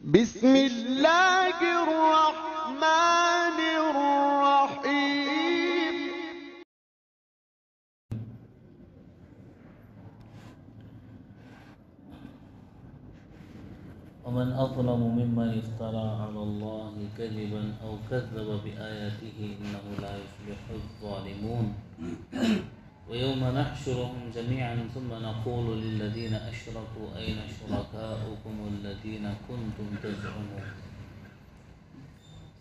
بسم اللہ الرحمن الرحیم ومن أظلم ممن افترى على الله كذبا أو كذب بآياته إنه لا يفلح الظالمون ويوم نحشرهم جميعا ثم نقول للذين أشركوا أين شركاؤكم الذين كنتم تزعمون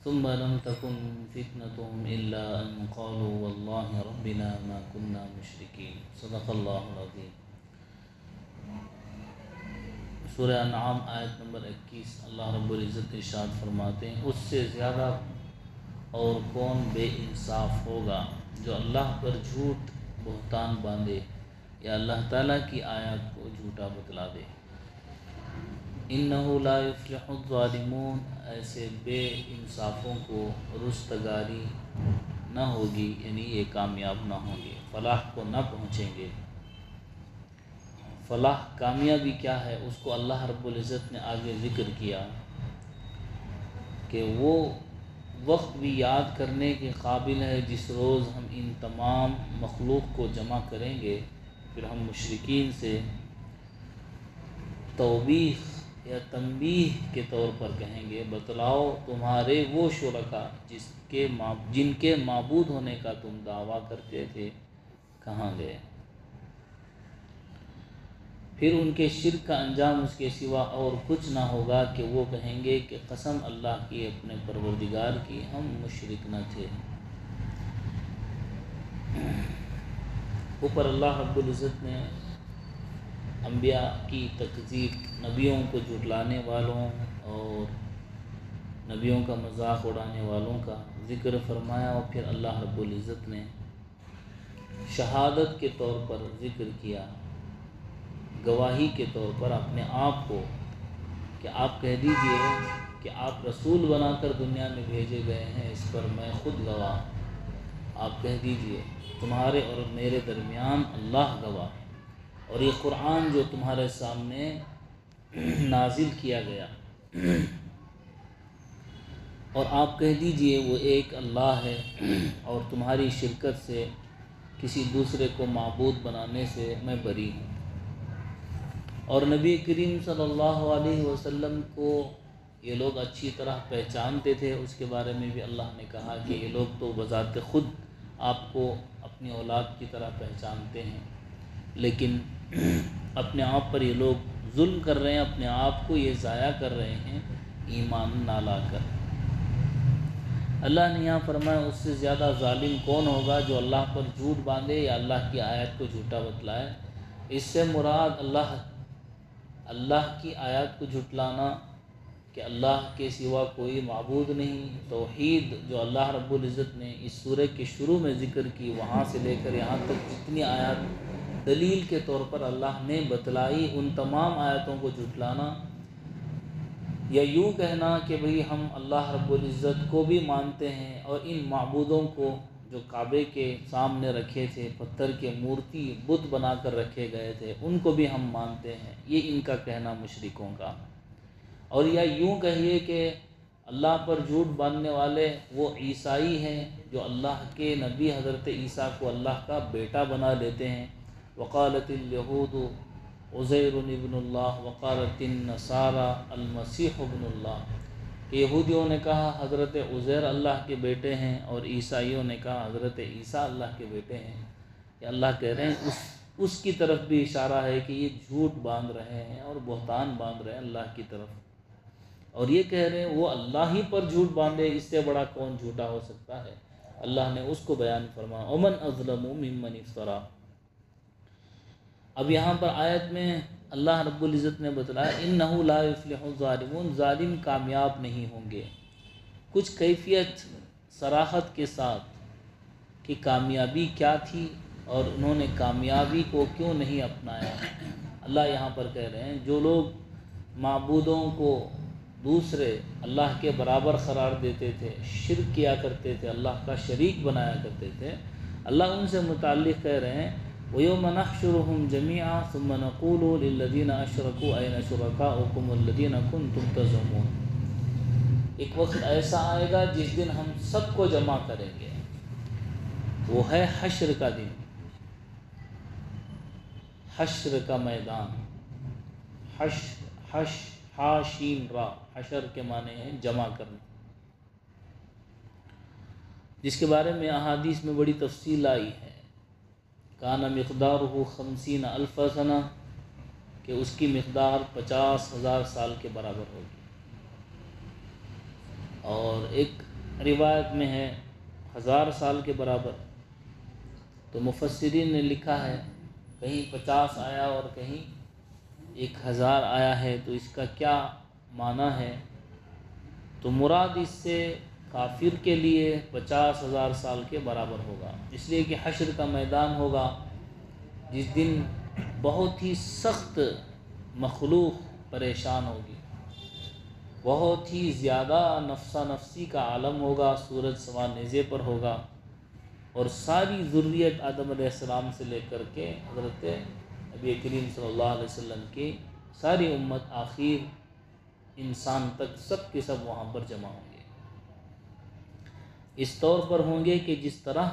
ثم لم تكن فتنتهم إلا أن قالوا والله ربنا ما كنا مشركين صدق الله العظيم۔ سورہ انعام آیت نمبر 21 اللہ رب العزت ارشاد فرماتے ہیں، اس سے زیادہ اور کون بے انصاف ہوگا جو اللہ پر جھوٹ بہتان باندھے یا اللہ تعالیٰ کی آیات کو جھوٹا بتلا دے۔ انہ لا یفلح الظالمون، ایسے بے انصافوں کو رستگاری نہ ہوگی، یعنی یہ کامیاب نہ ہوں گے، فلاح کو نہ پہنچیں گے۔ فلاح کامیابی کیا ہے اس کو اللہ رب العزت نے آگے ذکر کیا کہ وہ وقت بھی یاد کرنے کے قابل ہے جس روز ہم ان تمام مخلوق کو جمع کریں گے، پھر ہم مشرکین سے توبیخ یا تنبیہ کے طور پر کہیں گے، بتلاؤ تمہارے وہ شرکا جن کے معبود ہونے کا تم دعویٰ کرتے تھے کہاں گئے؟ پھر ان کے شرک کا انجام اس کے سوا اور کچھ نہ ہوگا کہ وہ کہیں گے کہ قسم اللہ کی اپنے پروردگار کی ہم مشرک نہ تھے۔ اوپر اللہ رب العزت نے انبیاء کی تکذیب، نبیوں کو جھٹلانے والوں اور نبیوں کا مذاق اڑانے والوں کا ذکر فرمایا، اور پھر اللہ رب العزت نے شہادت کے طور پر ذکر کیا، گواہی کے طور پر اپنے آپ کو، کہ آپ کہہ دیجئے کہ آپ رسول بنا کر دنیا میں بھیجے گئے ہیں، اس پر میں خود گواہ۔ آپ کہہ دیجئے تمہارے اور میرے درمیان اللہ گواہ، اور یہ قرآن جو تمہارے سامنے نازل کیا گیا، اور آپ کہہ دیجئے وہ ایک اللہ ہے، اور تمہاری شرکت سے کسی دوسرے کو معبود بنانے سے میں بری ہوں۔ اور نبی کریم صلی اللہ علیہ وسلم کو یہ لوگ اچھی طرح پہچانتے تھے، اس کے بارے میں بھی اللہ نے کہا کہ یہ لوگ تو بذات خود آپ کو اپنی اولاد کی طرح پہچانتے ہیں، لیکن اپنے آپ پر یہ لوگ ظلم کر رہے ہیں، اپنے آپ کو یہ ضائع کر رہے ہیں ایمان نہ لا کر۔ اللہ نے یہاں فرمایا اس سے زیادہ ظالم کون ہوگا جو اللہ پر جھوٹ باندھے یا اللہ کی آیت کو جھوٹا بتلائے۔ اس سے مراد اللہ کی آیات کو جھٹلانا کہ اللہ کے سوا کوئی معبود نہیں، توحید جو اللہ رب العزت نے اس سورہ کے شروع میں ذکر کی، وہاں سے لے کر یہاں تک جتنی آیات دلیل کے طور پر اللہ نے بتلائی، ان تمام آیاتوں کو جھٹلانا، یا یوں کہنا کہ بھئی ہم اللہ رب العزت کو بھی مانتے ہیں، اور ان معبودوں کو جو کعبے کے سامنے رکھے تھے، پتھر کے مورتی بت بنا کر رکھے گئے تھے، ان کو بھی ہم مانتے ہیں، یہ ان کا کہنا مشرکوں کا۔ اور یا یوں کہیے کہ اللہ پر جھوٹ باندھنے والے وہ عیسائی ہیں جو اللہ کے نبی حضرت عیسیٰ کو اللہ کا بیٹا بنا لیتے ہیں۔ وقالت الیہود عزیر ابن اللہ وقالت النصارى المسیح ابن اللہ، کہ یہودیوں نے کہا حضرت عزیر اللہ کے بیٹے ہیں، اور عیسائیوں نے کہا حضرت عیسیٰ اللہ کے بیٹے ہیں۔ کہ اللہ کہہ رہے ہیں اس کی طرف بھی اشارہ ہے کہ یہ جھوٹ باندھ رہے ہیں اور بہتان باندھ رہے ہیں اللہ کی طرف، اور یہ کہہ رہے ہیں وہ اللہ ہی پر جھوٹ باندھے، اس سے بڑا کون جھوٹا ہو سکتا ہے۔ اللہ نے اس کو بیان فرمایا ومن اظلم ممن افترى۔ اب یہاں پر آیت میں اللہ رب العزت نے بتلایا انہ لا یفلح الظالمون، ظالم کامیاب نہیں ہوں گے۔ کچھ کیفیت صراحت کے ساتھ کہ کامیابی کیا تھی اور انہوں نے کامیابی کو کیوں نہیں اپنایا۔ اللہ یہاں پر کہہ رہے ہیں جو لوگ معبودوں کو دوسرے اللہ کے برابر قرار دیتے تھے، شرک کیا کرتے تھے، اللہ کا شریک بنایا کرتے تھے، اللہ ان سے متعلق کہہ رہے ہیں وَيَوْمَ نَحْشُرُهُمْ جَمِيعًا ثُمَّ نَقُولُ لِلَّذِينَ أَشْرَكُوا أَيْنَ شُرَكَاؤُكُمُ الَّذِينَ كُنْتُمْ تَزْعُمُونَ۔ ایک وقت ایسا آئے گا جس دن ہم سب کو جمع کریں گے، وہ ہے حشر کا دن، حشر کا میدان۔ حاشین را، حشر کے معنی ہیں جمع کرنا، جس کے بارے میں احادیث میں بڑی تفصیل آئی ہے۔ کان مقدارہ 50,000 سنہ، کہ اس کی مقدار 50,000 سال کے برابر ہوگی، اور ایک روایت میں ہے 1000 سال کے برابر۔ تو مفسرین نے لکھا ہے کہیں 50 آیا اور کہیں 1000 آیا ہے، تو اس کا کیا معنی ہے؟ تو مراد اس سے کافر کے لیے 50,000 سال کے برابر ہوگا، اس لیے کہ حشر کا میدان ہوگا جس دن بہت ہی سخت مخلوق پریشان ہوگی، بہت ہی زیادہ نفسا نفسی کا عالم ہوگا، سورج سوار نیزے پر ہوگا، اور ساری ذریت آدم علیہ السلام سے لے کر کے حضرت نبی کریم صلی اللہ علیہ وسلم کی ساری امت آخر انسان تک سب کے سب وہاں پر جمع ہوں گے۔ اس طور پر ہوں گے کہ جس طرح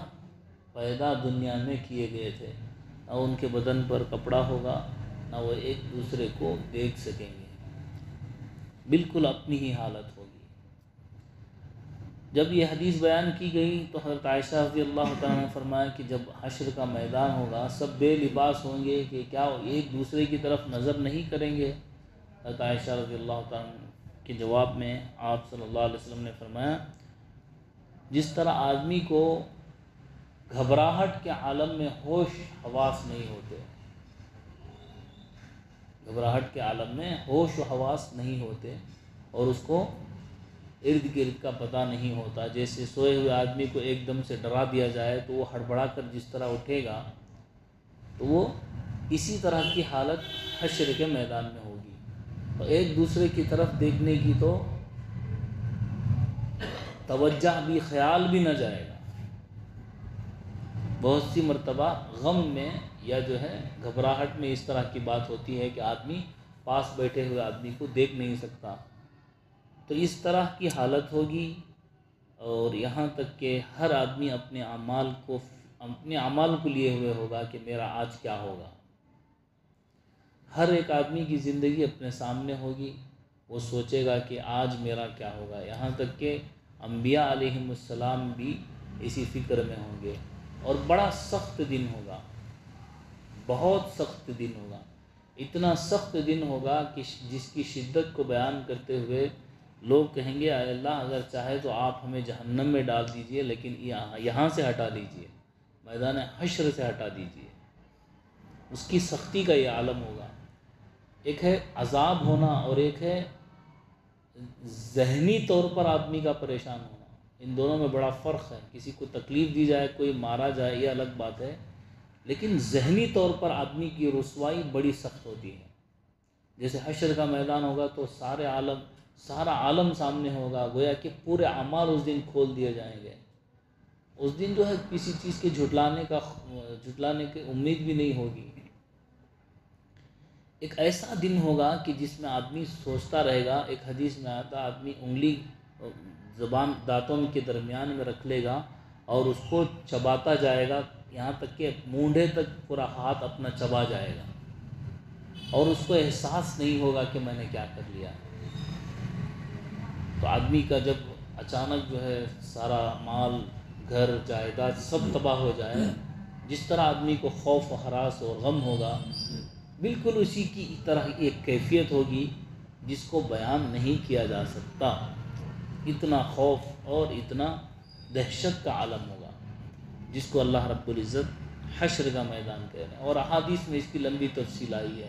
پیدا دنیا میں کیے گئے تھے، نہ ان کے بدن پر کپڑا ہوگا، نہ وہ ایک دوسرے کو دیکھ سکیں گے، بالکل اپنی ہی حالت ہوگی۔ جب یہ حدیث بیان کی گئی تو حضرت عائشہ رضی اللہ تعالیٰ نے فرمایا کہ جب حشر کا میدان ہوگا سب بے لباس ہوں گے کہ کیا ایک دوسرے کی طرف نظر نہیں کریں گے؟ حضرت عائشہ رضی اللہ تعالیٰ کے جواب میں آپ صلی اللہ علیہ وسلم نے فرمایا، جس طرح آدمی کو گھبراہٹ کے عالم میں ہوش حواس نہیں ہوتے، گھبراہٹ کے عالم میں ہوش و حواس نہیں ہوتے اور اس کو ارد گرد کا پتہ نہیں ہوتا، جیسے سوئے ہوئے آدمی کو ایک دم سے ڈرا دیا جائے تو وہ ہڑبڑا کر جس طرح اٹھے گا، تو وہ اسی طرح کی حالت حشر کے میدان میں ہوگی، اور ایک دوسرے کی طرف دیکھنے کی تو توجہ بھی، خیال بھی نہ جائے گا۔ بہت سی مرتبہ غم میں یا جو ہے گھبراہٹ میں اس طرح کی بات ہوتی ہے کہ آدمی پاس بیٹھے ہوئے آدمی کو دیکھ نہیں سکتا، تو اس طرح کی حالت ہوگی، اور یہاں تک کہ ہر آدمی اپنے اعمال کو لیے ہوئے ہوگا کہ میرا آج کیا ہوگا۔ ہر ایک آدمی کی زندگی اپنے سامنے ہوگی، وہ سوچے گا کہ آج میرا کیا ہوگا، یہاں تک کہ انبیاء علیہم السلام بھی اسی فکر میں ہوں گے، اور بڑا سخت دن ہوگا، بہت سخت دن ہوگا، اتنا سخت دن ہوگا کہ جس کی شدت کو بیان کرتے ہوئے لوگ کہیں گے اے اللہ اگر چاہے تو آپ ہمیں جہنم میں ڈال دیجئے، لیکن یہاں سے ہٹا دیجئے، میدان حشر سے ہٹا دیجئے۔ اس کی سختی کا یہ عالم ہوگا۔ ایک ہے عذاب ہونا اور ایک ہے ذہنی طور پر آدمی کا پریشان ہونا، ان دونوں میں بڑا فرق ہے۔ کسی کو تکلیف دی جائے، کوئی مارا جائے، یہ الگ بات ہے، لیکن ذہنی طور پر آدمی کی رسوائی بڑی سخت ہوتی ہے۔ جیسے حشر کا میدان ہوگا تو سارا عالم سامنے ہوگا، گویا کہ پورے اعمال اس دن کھول دیے جائیں گے۔ اس دن جو ہے کسی چیز کے جھٹلانے کی امید بھی نہیں ہوگی۔ ایک ایسا دن ہوگا کہ جس میں آدمی سوچتا رہے گا، ایک حدیث میں آتا آدمی انگلی زبان دانتوں کے درمیان میں رکھ لے گا اور اس کو چباتا جائے گا، یہاں تک کہ مونڈھے تک پورا ہاتھ اپنا چبا جائے گا، اور اس کو احساس نہیں ہوگا کہ میں نے کیا کر لیا۔ تو آدمی کا جب اچانک جو ہے سارا مال، گھر، جائیداد سب تباہ ہو جائے، جس طرح آدمی کو خوف و ہراس اور غم ہوگا، بالکل اسی کی طرح ایک کیفیت ہوگی جس کو بیان نہیں کیا جا سکتا۔ اتنا خوف اور اتنا دہشت کا عالم ہوگا جس کو اللہ رب العزت حشر کا میدان کہہ رہے ہیں، اور احادیث میں اس کی لمبی تفصیل آئی ہے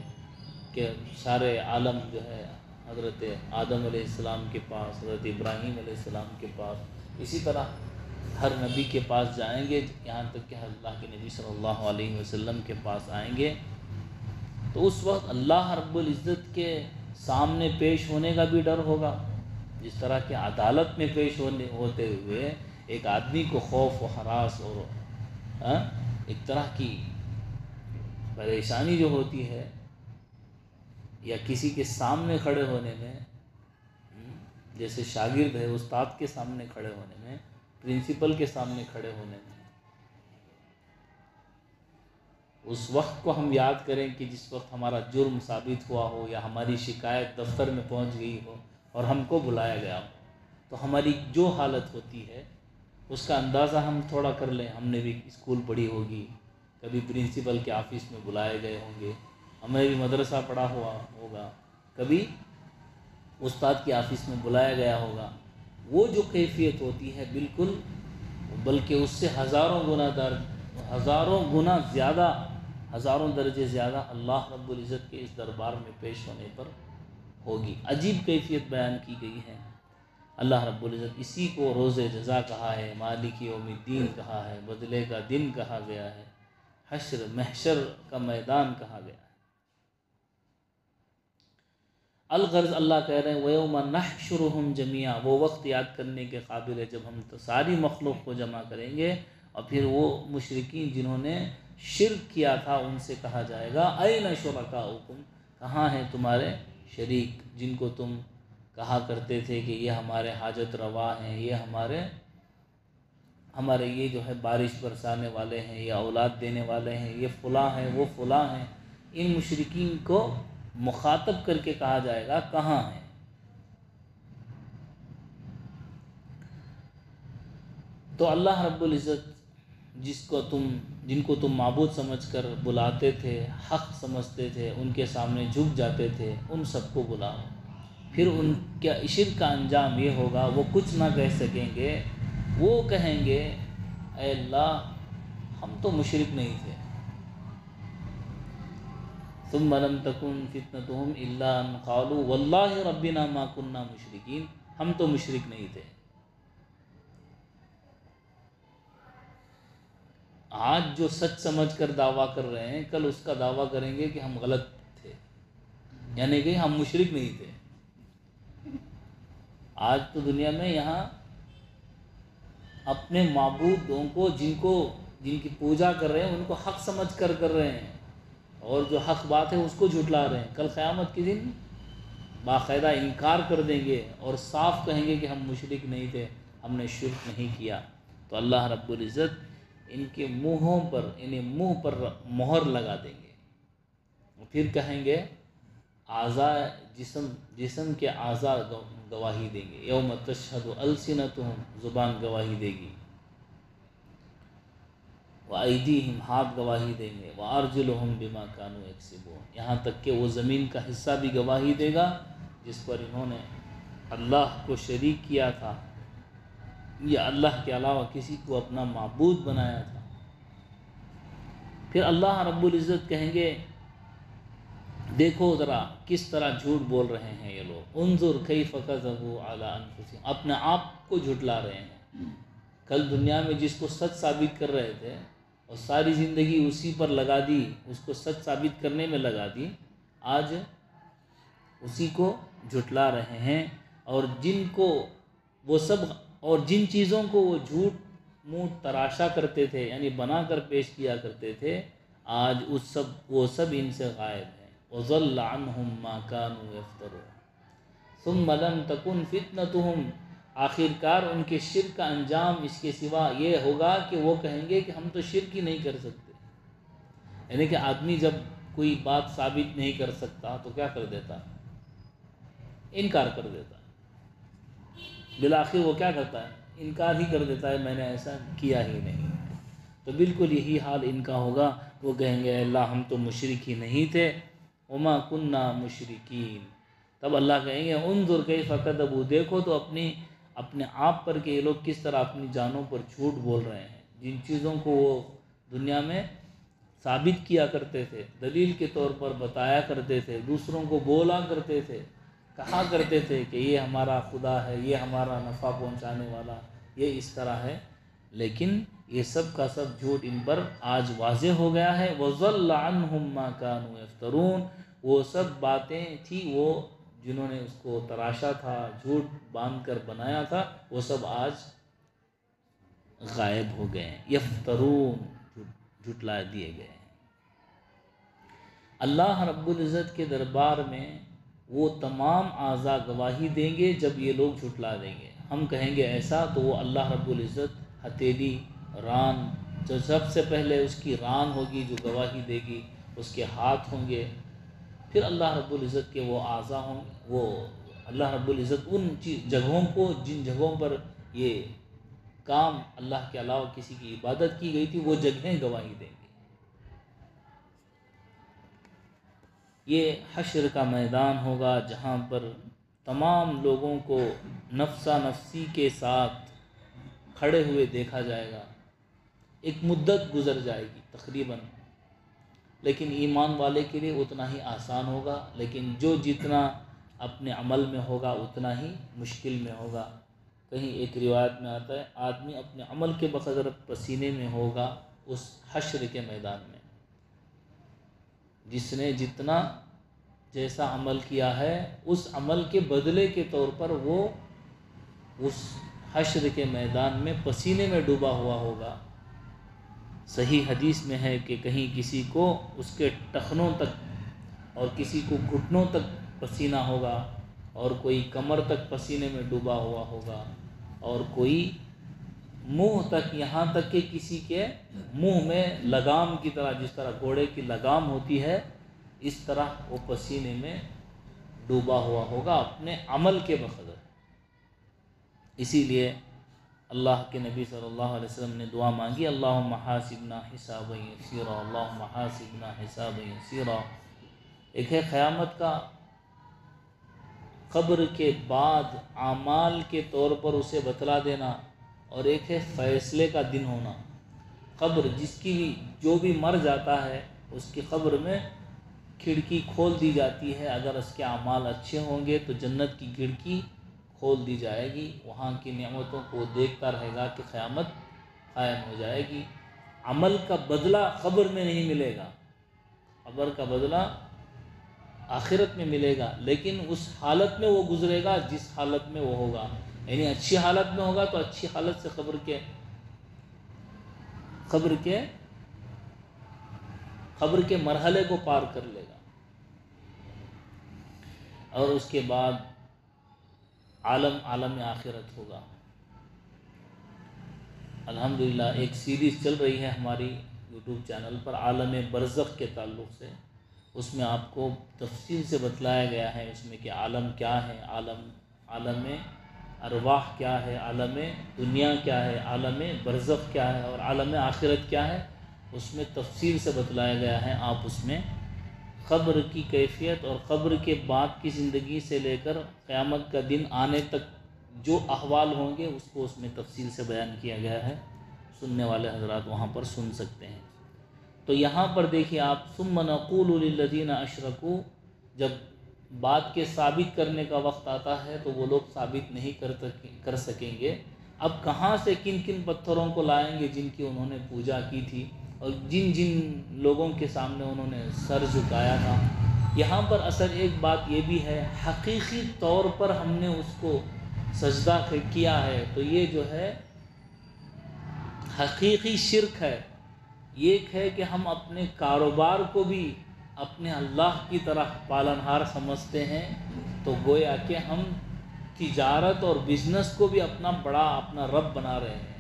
کہ سارے عالم جو ہے حضرت آدم علیہ السلام کے پاس، حضرت ابراہیم علیہ السلام کے پاس، اسی طرح ہر نبی کے پاس جائیں گے، یہاں تک کہ اللہ کے نبی صلی اللہ علیہ وسلم کے پاس آئیں گے، تو اس وقت اللہ رب العزت کے سامنے پیش ہونے کا بھی ڈر ہوگا، جس طرح کہ عدالت میں پیش ہوتے ہوئے ایک آدمی کو خوف و ہراس اور ایک طرح کی پریشانی جو ہوتی ہے یا کسی کے سامنے کھڑے ہونے میں، جیسے شاگرد ہے استاد کے سامنے کھڑے ہونے میں، پرنسپل کے سامنے کھڑے ہونے میں، اس وقت کو ہم یاد کریں کہ جس وقت ہمارا جرم ثابت ہوا ہو یا ہماری شکایت دفتر میں پہنچ گئی ہو اور ہم کو بلایا گیا ہو، تو ہماری جو حالت ہوتی ہے اس کا اندازہ ہم تھوڑا کر لیں۔ ہم نے بھی اسکول پڑھی ہوگی، کبھی پرنسپل کے آفس میں بلائے گئے ہوں گے، ہم نے بھی مدرسہ پڑھا ہوا ہوگا، کبھی استاد کے آفس میں بلایا گیا ہوگا۔ وہ جو کیفیت ہوتی ہے بالکل، بلکہ اس سے ہزاروں گنا زیادہ، ہزاروں درجے زیادہ اللہ رب العزت کے اس دربار میں پیش ہونے پر ہوگی۔ عجیب کیفیت بیان کی گئی ہے۔ اللہ رب العزت اسی کو روز جزا کہا ہے، مالک یوم الدین کہا ہے، بدلے کا دن کہا گیا ہے، حشر محشر کا میدان کہا گیا ہے۔ الغرض اللہ کہہ رہے ہیں وَيَوْمَ نَحْشُرُهُمْ جَمِيعًا، وہ وقت یاد کرنے کے قابل ہے جب ہم ساری مخلوق کو جمع کریں گے، اور پھر وہ مشرکین جنہوں نے شرک کیا تھا ان سے کہا جائے گا أَيْنَ شُرَكَاؤُكُمْ، کہاں ہیں تمہارے شریک جن کو تم کہا کرتے تھے کہ یہ ہمارے حاجت روا ہیں، یہ ہمارے یہ جو ہے بارش برسانے والے ہیں، یہ اولاد دینے والے ہیں، یہ فلاں ہیں، وہ فلاں ہیں۔ ان مشرکین کو مخاطب کر کے کہا جائے گا کہاں ہیں۔ تو اللہ رب العزت جن کو تم معبود سمجھ کر بلاتے تھے، حق سمجھتے تھے، ان کے سامنے جھک جاتے تھے، ان سب کو بلاؤ۔ پھر ان کے شرک کا انجام یہ ہوگا، وہ کچھ نہ کہہ سکیں گے، وہ کہیں گے اے اللہ ہم تو مشرک نہیں تھے۔ ثم لم تكن فتنتهم الا ان قالوا والله ربنا ما كنا مشرکین، ہم تو مشرک نہیں تھے۔ آج جو سچ سمجھ کر دعویٰ کر رہے ہیں، کل اس کا دعویٰ کریں گے کہ ہم غلط تھے، یعنی کہ ہم مشرک نہیں تھے۔ آج تو دنیا میں یہاں اپنے معبودوں کو جن کی پوجا کر رہے ہیں ان کو حق سمجھ کر رہے ہیں، اور جو حق بات ہے اس کو جھٹلا رہے ہیں۔ کل قیامت کے دن باقاعدہ انکار کر دیں گے اور صاف کہیں گے کہ ہم مشرک نہیں تھے، ہم نے شرک نہیں کیا۔ تو اللہ رب العزت ان کے منہوں پر، انہیں منہ پر مہر لگا دیں گے، پھر کہیں گے اعضاء جسم کے اعضاء گواہی دیں گے۔ یوم تشہد السنتہم، زبان گواہی دے گی، وَأَيْدِيهِمْ، ہاتھ گواہی دیں گے، وَأَرْجُلُهُمْ بِمَا كَانُوا يَكْسِبُونَ، یہاں تک کہ وہ زمین کا حصہ بھی گواہی دے گا جس پر انہوں نے اللہ کو شریک کیا تھا یا اللہ کے علاوہ کسی کو اپنا معبود بنایا تھا۔ پھر اللہ رب العزت کہیں گے دیکھو ذرا کس طرح جھوٹ بول رہے ہیں یہ لوگ، انظر کیف کذبوا علی انفسہم، اپنے آپ کو جھٹلا رہے ہیں۔ کل دنیا میں جس کو سچ ثابت کر رہے تھے اور ساری زندگی اسی پر لگا دی، اس کو سچ ثابت کرنے میں لگا دی، آج اسی کو جھٹلا رہے ہیں۔ اور جن چیزوں کو وہ جھوٹ منہ تراشا کرتے تھے، یعنی بنا کر پیش کیا کرتے تھے، آج وہ سب ان سے غائب ہیں۔ وَضَلَّ عَنْهُمْ مَا كَانُوا يَفْتَرُونَ ثُمَّ لَمْ تَكُنْ فِتْنَتُهُمْ، آخرکار ان کے شرک کا انجام اس کے سوا یہ ہوگا کہ وہ کہیں گے کہ ہم تو شرک ہی نہیں کر سکتے۔ یعنی کہ آدمی جب کوئی بات ثابت نہیں کر سکتا تو کیا کر دیتا؟ انکار کر دیتا ہے۔ بالآخر وہ کیا کرتا ہے؟ انکار ہی کر دیتا ہے، میں نے ایسا کیا ہی نہیں۔ تو بالکل یہی حال ان کا ہوگا، وہ کہیں گے اللہ ہم تو مشرک ہی نہیں تھے، وما کننا مشرکین۔ تب اللہ کہیں گے انظر کیف کذبوا، دیکھو تو اپنے آپ پر کہ یہ لوگ کس طرح اپنی جانوں پر جھوٹ بول رہے ہیں۔ جن چیزوں کو وہ دنیا میں ثابت کیا کرتے تھے، دلیل کے طور پر بتایا کرتے تھے، دوسروں کو بولا کرتے تھے، کہا کرتے تھے کہ یہ ہمارا خدا ہے، یہ ہمارا نفع پہنچانے والا، یہ اس طرح ہے، لیکن یہ سب کا سب جھوٹ ان پر آج واضح ہو گیا ہے۔ وَضَلَّ عَنْهُمْ مَا كَانُوا يَفْتَرُونَ، وہ سب باتیں تھیں وہ جنہوں نے اس کو تراشا تھا، جھوٹ باندھ کر بنایا تھا، وہ سب آج غائب ہو گئے ہیں، یفترون، جھٹلا دیے گئے ہیں۔ اللہ رب العزت کے دربار میں وہ تمام اعضاء گواہی دیں گے جب یہ لوگ جھٹلا دیں گے. ہم کہیں گے ایسا تو وہ اللہ رب العزت ہتھیلی، ران، جو سب سے پہلے اس کی ران ہوگی جو گواہی دے گی، اس کے ہاتھ ہوں گے، پھر اللہ رب العزت کے وہ اعضاء ہوں، وہ اللہ رب العزت ان جگہوں کو جن جگہوں پر یہ کام اللہ کے علاوہ کسی کی عبادت کی گئی تھی وہ جگہیں گواہی دیں گے. یہ حشر کا میدان ہوگا جہاں پر تمام لوگوں کو نفسا نفسی کے ساتھ کھڑے ہوئے دیکھا جائے گا. ایک مدت گزر جائے گی تقریباً، لیکن ایمان والے کے لیے اتنا ہی آسان ہوگا، لیکن جو جتنا اپنے عمل میں ہوگا اتنا ہی مشکل میں ہوگا. کہیں ایک روایت میں آتا ہے آدمی اپنے عمل کے بقدر پسینے میں ہوگا اس حشر کے میدان میں. جس نے جتنا جیسا عمل کیا ہے اس عمل کے بدلے کے طور پر وہ اس حشر کے میدان میں پسینے میں ڈوبا ہوا ہوگا. صحیح حدیث میں ہے کہ کہیں کسی کو اس کے ٹخنوں تک اور کسی کو گھٹنوں تک پسینہ ہوگا، اور کوئی کمر تک پسینے میں ڈوبا ہوا ہوگا، اور کوئی منہ تک، یہاں تک کہ کسی کے منہ میں لگام کی طرح، جس طرح گھوڑے کی لگام ہوتی ہے اس طرح وہ پسینے میں ڈوبا ہوا ہوگا اپنے عمل کے بقدر. اسی لیے اللہ کے نبی صلی اللہ علیہ وسلم نے دعا مانگی اللہم حاسبنا حسابا یسیرا، اللہم حاسبنا حسابا یسیرا. ایک ہے قیامت کا قبر کے بعد اعمال کے طور پر اسے بتلا دینا، اور ایک ہے فیصلے کا دن ہونا. قبر جس کی بھی جو بھی مر جاتا ہے اس کی قبر میں کھڑکی کھول دی جاتی ہے. اگر اس کے اعمال اچھے ہوں گے تو جنت کی کھڑکی کھول دی جائے گی، وہاں کی نعمتوں کو دیکھتا رہے گا کہ قیامت قائم ہو جائے گی. عمل کا بدلہ قبر میں نہیں ملے گا، قبر کا بدلہ آخرت میں ملے گا، لیکن اس حالت میں وہ گزرے گا جس حالت میں وہ ہوگا. یعنی اچھی حالت میں ہوگا تو اچھی حالت سے قبر کے مرحلے کو پار کر لے گا. اور اس کے بعد عالم آخرت ہوگا. الحمدللہ ایک سیریز چل رہی ہے ہماری یوٹیوب چینل پر عالم برزخ کے تعلق سے. اس میں آپ کو تفصیل سے بتلایا گیا ہے اس میں کہ عالم کیا ہے، عالم ارواح کیا ہے، عالم دنیا کیا ہے، عالم برزخ کیا ہے، اور عالم آخرت کیا ہے. اس میں تفصیل سے بتلایا گیا ہے. آپ اس میں قبر کی کیفیت اور قبر کے بعد کی زندگی سے لے کر قیامت کا دن آنے تک جو احوال ہوں گے اس کو اس میں تفصیل سے بیان کیا گیا ہے. سننے والے حضرات وہاں پر سن سکتے ہیں. تو یہاں پر دیکھیے آپ ثم نقول للذین اشرکوا، جب بات کے ثابت کرنے کا وقت آتا ہے تو وہ لوگ ثابت نہیں کر سکیں گے. اب کہاں سے کن کن پتھروں کو لائیں گے جن کی انہوں نے پوجا کی تھی اور جن لوگوں کے سامنے انہوں نے سر جھکایا تھا. یہاں پر اصل ایک بات یہ بھی ہے، حقیقی طور پر ہم نے اس کو سجدہ کیا ہے تو یہ جو ہے حقیقی شرک ہے. ایک ہے کہ ہم اپنے کاروبار کو بھی اپنے اللہ کی طرح پالنہار سمجھتے ہیں، تو گویا کہ ہم تجارت اور بزنس کو بھی اپنا رب بنا رہے ہیں،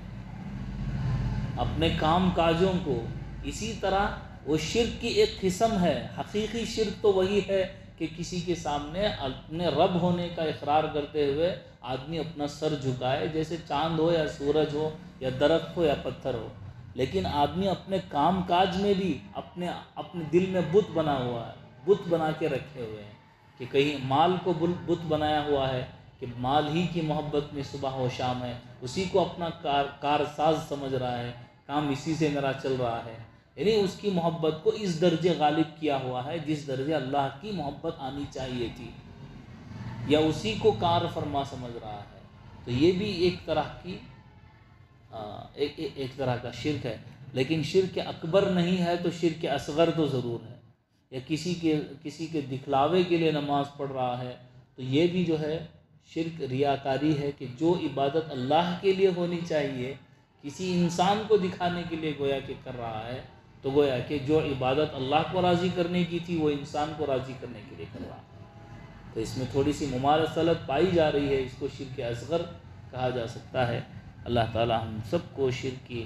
اپنے کام کاجوں کو. اسی طرح وہ شرک کی ایک قسم ہے. حقیقی شرک تو وہی ہے کہ کسی کے سامنے اپنے رب ہونے کا اقرار کرتے ہوئے آدمی اپنا سر جھکائے، جیسے چاند ہو یا سورج ہو یا درخت ہو یا پتھر ہو. لیکن آدمی اپنے کام کاج میں بھی اپنے دل میں بت بنا ہوا ہے، بت بنا کے رکھے ہوئے ہیں کہ کہیں مال کو بت بنایا ہوا ہے کہ مال ہی کی محبت میں صبح و شام ہے، اسی کو اپنا کارساز سمجھ رہا ہے، کام اسی سے میرا چل رہا ہے. یعنی اس کی محبت کو اس درجے غالب کیا ہوا ہے جس درجے اللہ کی محبت آنی چاہیے تھی، یا اسی کو کار فرما سمجھ رہا ہے. تو یہ بھی ایک طرح کا شرک ہے. لیکن شرک اکبر نہیں ہے تو شرک اصغر تو ضرور ہے. یا کسی کے دکھلاوے کے لیے نماز پڑھ رہا ہے تو یہ بھی جو ہے شرک ریاکاری ہے کہ جو عبادت اللہ کے لیے ہونی چاہیے کسی انسان کو دکھانے کے لیے گویا کہ کر رہا ہے. تو گویا کہ جو عبادت اللہ کو راضی کرنے کی تھی وہ انسان کو راضی کرنے کے لیے کر رہا، تو اس میں تھوڑی سی مماثلت پائی جا رہی ہے، اس کو شرک اصغر کہا جا سکتا ہے۔ اللہ تعالی ہم سب کو شرک کی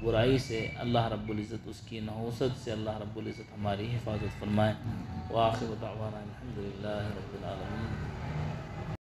برائی سے اللہ رب العزت، اس کی نحوست سے اللہ رب العزت ہماری حفاظت فرمائے۔ وآخر دعوانا الحمدللہ رب العالمین۔